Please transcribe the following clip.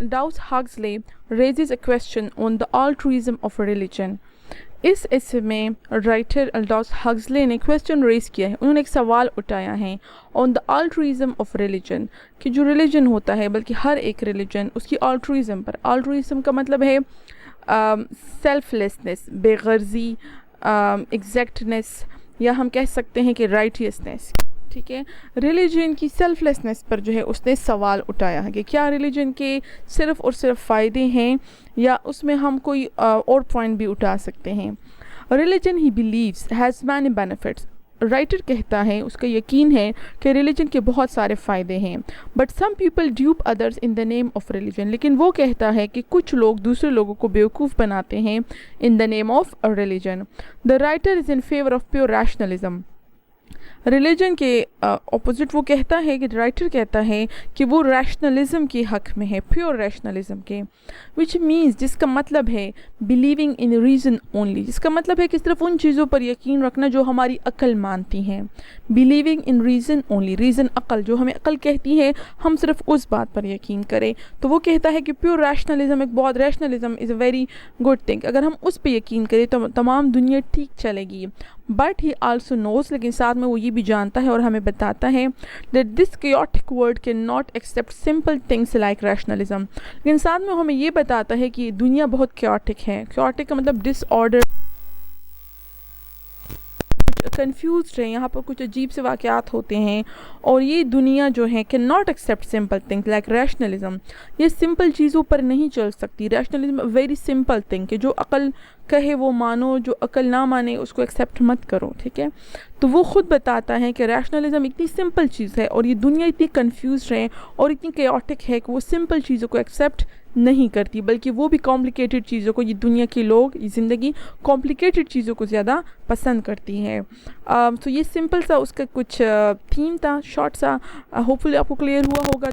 Aldous Huxley raises a question on the altruism of religion. اس ایسے میں writer الڈوس ہگزلے نے question raise کیا ہے، انہوں نے ایک سوال اٹھایا ہے آن دا آلٹروازم آف ریلیجن، کہ جو ریلیجن ہوتا ہے بلکہ ہر ایک ریلیجن اس کی آلٹروازم پر، آلٹروازم کا مطلب ہے سیلف لیسنس، بے غرضی، ایگزیکٹنس، یا ہم کہہ سکتے ہیں کہ رائٹیسنس. ٹھیک ہے، ریلیجن کی سیلف لیسنس پر جو ہے اس نے سوال اٹھایا ہے کہ کیا ریلیجن کے صرف اور صرف فائدے ہیں یا اس میں ہم کوئی اور پوائنٹ بھی اٹھا سکتے ہیں. Religion he believes has many benefits, writer کہتا ہے، اس کا یقین ہے کہ ریلیجن کے بہت سارے فائدے ہیں، but some people DevOps others in the name of religion, لیکن وہ کہتا ہے کہ کچھ لوگ دوسرے لوگوں کو بیوقوف بناتے ہیں in the name of religion. The writer is in favour of pure rationalism, religion کے اپوزٹ وہ کہتا ہے کہ رائٹر کہتا ہے کہ وہ ریشنلزم کے حق میں ہے، پیور ریشنلزم کے، وچ مینس جس کا مطلب ہے بلیونگ ان ریزن اونلی، جس کا مطلب ہے کہ صرف ان چیزوں پر یقین رکھنا جو ہماری عقل مانتی ہیں. Believing in reason only, reason عقل، جو ہمیں عقل کہتی ہے ہم صرف اس بات پر یقین کریں. تو وہ کہتا ہے کہ پیور ریشنلزم ایک بہت، rationalism is a very good thing, اگر ہم اس پہ یقین کریں تو تمام دنیا ٹھیک چلے گی. بٹ ہی آلسو نوز، لیکن ساتھ میں وہ یہ بھی جانتا ہے اور ہمیں بتاتا ہے that this chaotic world cannot accept simple things like rationalism، لیکن ساتھ میں ہمیں یہ بتاتا ہے کہ دنیا بہت chaotic ہے. chaotic کا مطلب ڈس آرڈر، کنفیوزڈ ہے، یہاں پر کچھ عجیب سے واقعات ہوتے ہیں، اور یہ دنیا جو ہے can not accept simple thing like rationalism, یہ سمپل چیزوں پر نہیں چل سکتی. ریشنلزم ویری سمپل تھنگ، کہ جو عقل کہے وہ مانو، جو عقل نہ مانے اس کو ایکسیپٹ مت کرو. ٹھیک ہے، تو وہ خود بتاتا ہے کہ ریشنلزم اتنی سمپل چیز ہے اور یہ دنیا اتنی کنفیوزڈ ہے اور اتنی کیوٹک ہے کہ وہ سمپل چیزوں کو ایکسیپٹ نہیں کرتی، بلکہ وہ بھی کمپلیکیٹڈ چیزوں کو، یہ دنیا کے لوگ، یہ زندگی کمپلیکیٹڈ چیزوں کو زیادہ پسند کرتی ہے. تو یہ سمپل سا اس کا کچھ تھیم تھا، شارٹ سا، ہوپ فلی آپ کو کلیئر ہوا ہوگا.